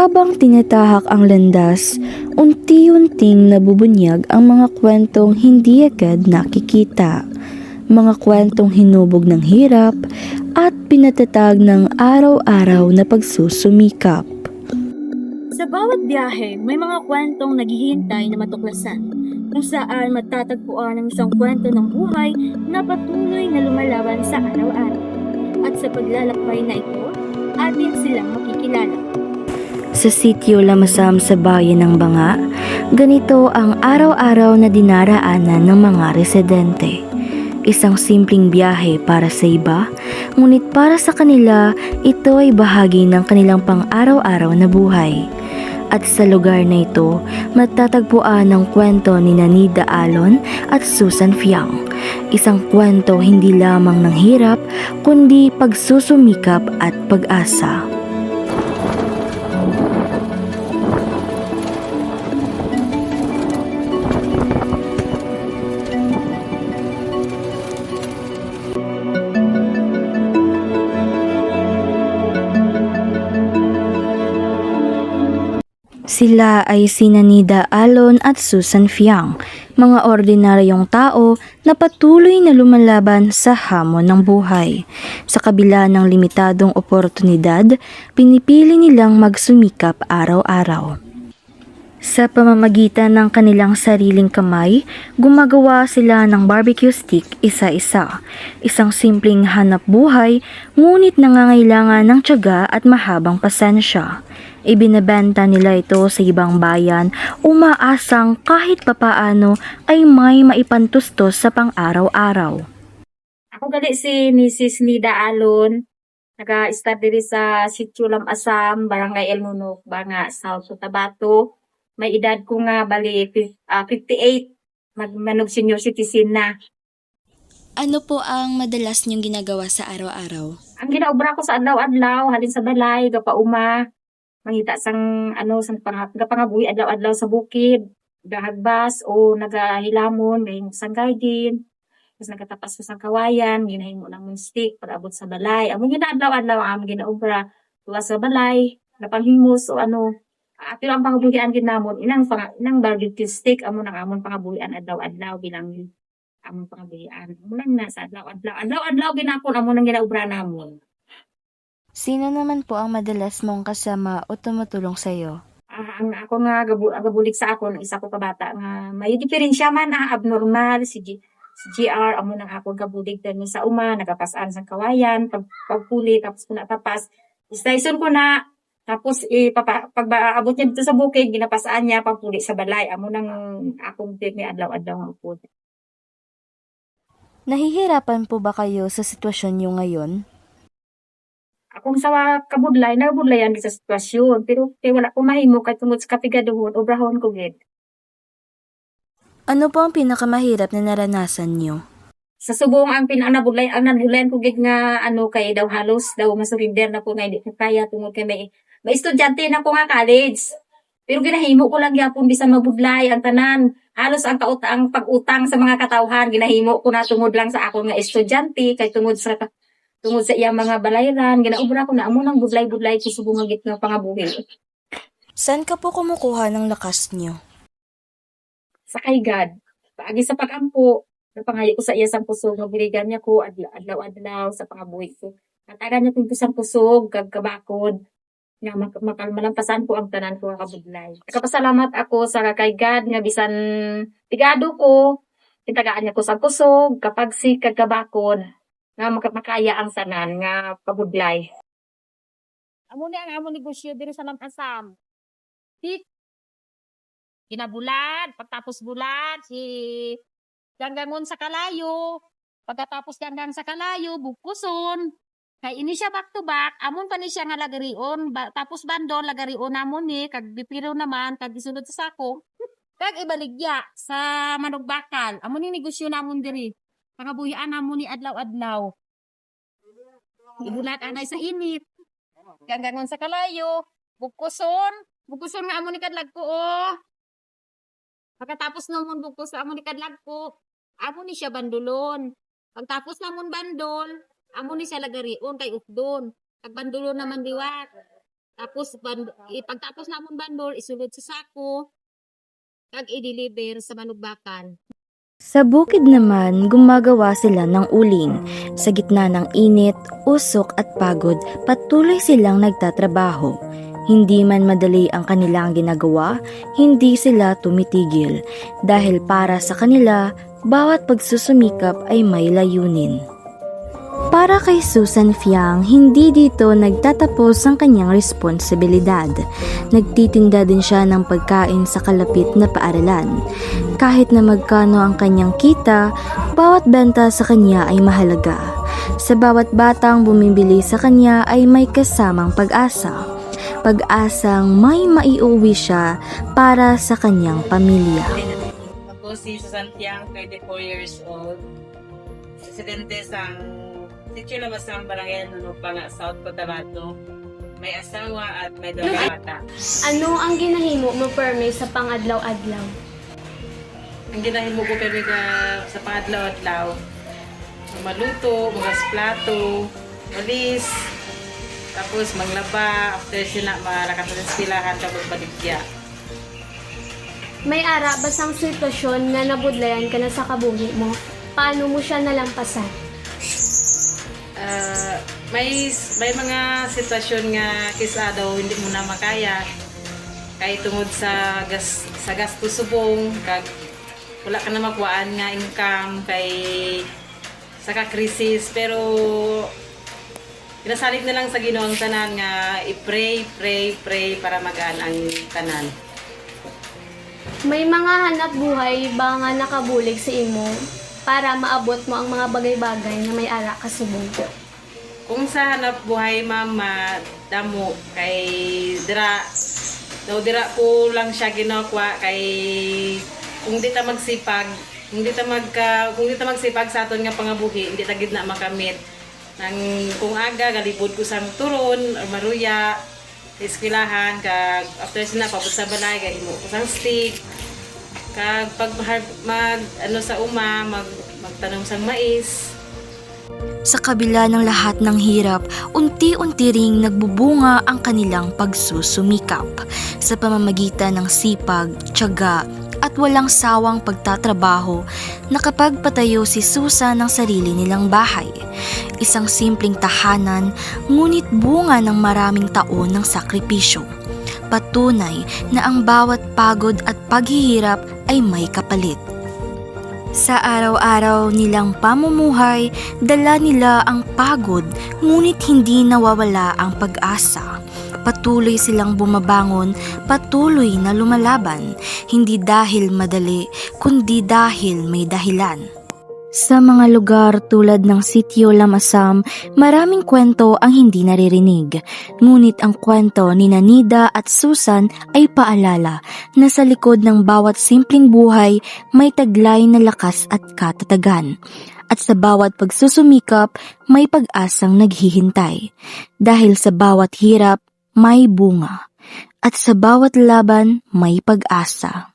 Habang tinatahak ang landas, unti-unting nabubunyag ang mga kwentong hindi agad nakikita. Mga kwentong hinubog ng hirap at pinatatag ng araw-araw na pagsusumikap. Sa bawat biyahe, may mga kwentong naghihintay na matuklasan, kung saan matatagpuan ang isang kwento ng buhay na patuloy na lumalaban sa araw-araw. At sa paglalakbay na ito, atin silang makikilala. Sa sitio Lamasam sa bayan ng Banga, ganito ang araw-araw na dinaraanan ng mga residente. Isang simpleng biyahe para sa iba, ngunit para sa kanila, ito ay bahagi ng kanilang pang-araw-araw na buhay. At sa lugar na ito, matatagpuan ang kwento ni Nida Alon at Susan Fiang. Isang kwento hindi lamang ng hirap, kundi pagsusumikap at pag-asa. Sila ay sina Nida Alon at Susan Fiang, mga ordinaryong tao na patuloy na lumalaban sa hamon ng buhay. Sa kabila ng limitadong oportunidad, pinipili nilang magsumikap araw-araw. Sa pamamagitan ng kanilang sariling kamay, gumagawa sila ng barbecue stick isa-isa. Isang simpleng hanap buhay, ngunit nangangailangan ng tiyaga at mahabang pasensya. Ibinebenta nila ito sa ibang bayan, umaasang kahit papaano ay may maipantustos sa pang-araw-araw. Ako gali si Mrs. Nida Alon, nag-start diri sa Sitio Lamasam, Barangay El Munok, Banga, South Cotabato. May edad ko nga bali 58, magmanog senior citizen na. Ano po ang madalas niyong ginagawa sa araw-araw? Ang ginaobra ko sa adlaw-adlaw, halin sa balay, gapauma, mangita sang sang gapangabuhi adlaw-adlaw sa bukid, gahagbas o nagahilamon, may sang garden, tapos nagatapas ko sang kawayan, ginahimo namon stick para abot sa balay. Amo ginaadlaw-adlaw ang ginaobra tuwa sa balay, napanghimos o pero ang pangabuhian gid namon inang barbecue stick amo nang amon pangabuhian adlaw-adlaw bilang amon pangabuhian. Amo lang na sa adlaw-adlaw ginapon amo nang ginaobra namon. Sino naman po ang madalas mong kasama o tumutulong sa iyo? Ang ako nga gabulig sa akon isa ko ka bata nga may diferensya man abnormal si GR amo nang ako gabulig din sa uma nagapasan sa kawayan pagpuli tapos ko natapas station ko na tapos pag abot niya dito sa bukid ginapasaan niya pagpuli sa balay amo nang akong ni adlaw-adlaw nga upod. Nahihirapan po ba kayo sa sitwasyon niyo ngayon? Akong sa kabudlay nabudlayan sa sitwasyon pero kay wala ko mahimo kay tungod sa kapigaduhon obrahon ko gid. Ano po ang pinakamahirap na naranasan niyo? Sa subong ang nabudlayan ko gid nga kay daw halos daw masurinder na ko nga hindi ko kaya tungod kay may estudyante na ko nga college. Pero ginahimo ko lang gyapon bisan mabudlay ang tanan. Halos ang pag-utang sa mga katawhan ginahimo ko na tungod lang sa ako nga estudyante kay tungod sa iyang mga balayran ginaobra ko na amo nang budlay-budlay ko subong nga gid nga pangabuhi. Saan ka po kumukuha ng lakas niyo? Sa kay God. Paagi sa pagampo, napangayo ko sa iya sang pusog nga biligan niya ko adlaw-adlaw sa pangabuhi ko. Natagan niya kung pusang pusog kag kabakod nga malampasan ko ang tanan ko nga kabudlay. Nagapasalamat ako sa kay God nga bisan tigado ko, kitagaan niya ko sa kusog, kapagsik kag kabakod nga makaya ang sanan nga kabudlay. Amo ni ang amo negosyo diri sa Lampasam. Kinabulan, pagtapos bulan, si ganggangon sa kalayo. Pagkatapos ganggang sa kalayo, bukuson. Kay ini siya back to back, amon pa ni siya nga lagarion, tapos bandol lagarion namon ni, kag bipiro naman, kag gisunod sa sako. Kag ibaligya sa manugbakal, amon ni negosyo namon diri. Pangabuhian namon ni adlaw-adlaw. Ibulat anay sa init. Ganggangon sa kalayo, bukuson nga amon ni kadlag ko Pagkatapos namon bukos sa amon ni kadlag ko, amo ni siya bandulon. Pagtapos namon bandol, amo ni siya lagarion kay ukdon. Kag bandulon naman diwat. Tapos ipagtapos namon bandol isulod sa sako kag i-deliver sa manugbakan. Sa bukid naman, gumagawa sila ng uling. Sa gitna ng init, usok at pagod, patuloy silang nagtatrabaho. Hindi man madali ang kanilang ginagawa, hindi sila tumitigil. Dahil para sa kanila, bawat pagsusumikap ay may layunin. Para kay Susan Fiang, hindi dito nagtatapos ang kanyang responsibilidad. Nagtitinda din siya ng pagkain sa kalapit na paaralan. Kahit na magkano ang kanyang kita, bawat benta sa kanya ay mahalaga. Sa bawat batang bumibili sa kanya ay may kasamang pag-asa. Pag-asang may maiuwi siya para sa kanyang pamilya. Ako si Susan Fiang, 24 years old. Residente sa Sitio Lamasang, Barangay Nunupanga, South Cotabato. May asawa at may dalawang bata. Ano ang ginahimo mo perme sa pangadlaw-adlaw? Ang ginahimo ko pero sa pangadlaw-adlaw, maluto, mga plato, walis, tapos maglaba, after sina malakas sa eskwelahan tapos baligya. May ara basang sitwasyon nga nabudlayan ka na sa kabuhi mo? Paano mo siya nalampasan? May mga sitwasyon nga kisa daw hindi mo na makaya kay tungod sa gasto subong kag wala ka na makuhaan nga income kay saka krisis, pero pinasalig na lang sa Ginoo ang tanan nga i-pray para magaan ang tanan. May mga hanap buhay ba nga nakabulig sa imo para maabot mo ang mga bagay-bagay na may ara ka subong? Kung sa hanap buhay mama damo kay dira ko lang siya ginakwa kay kung di ta magsipag sa aton nga pangabuhi hindi ta gid na makamit nang kung aga galibod ko sang turon or maruya sa eskwelahan kag after sina pabot sa balay kay himo ko sang stick kag pag sa magtanom sang mais. Sa kabila ng lahat ng hirap, unti-unti ring nagbubunga ang kanilang pagsusumikap sa pamamagitan ng sipag, tiyaga at walang sawang pagtatrabaho. Nakapagpatayo si Susan ng sarili nilang bahay. Isang simpleng tahanan, ngunit bunga ng maraming taon ng sakripisyo. Patunay na ang bawat pagod at paghihirap ay may kapalit. Sa araw-araw nilang pamumuhay, dala nila ang pagod, ngunit hindi nawawala ang pag-asa. Patuloy silang bumabangon, patuloy na lumalaban, hindi dahil madali, kundi dahil may dahilan. Sa mga lugar tulad ng Sitio Lamasam, maraming kwento ang hindi naririnig. Ngunit ang kwento ni Nida at Susan ay paalala na sa likod ng bawat simpleng buhay may taglay na lakas at katatagan. At sa bawat pagsusumikap, may pag-asang naghihintay. Dahil sa bawat hirap, may bunga. At sa bawat laban, may pag-asa.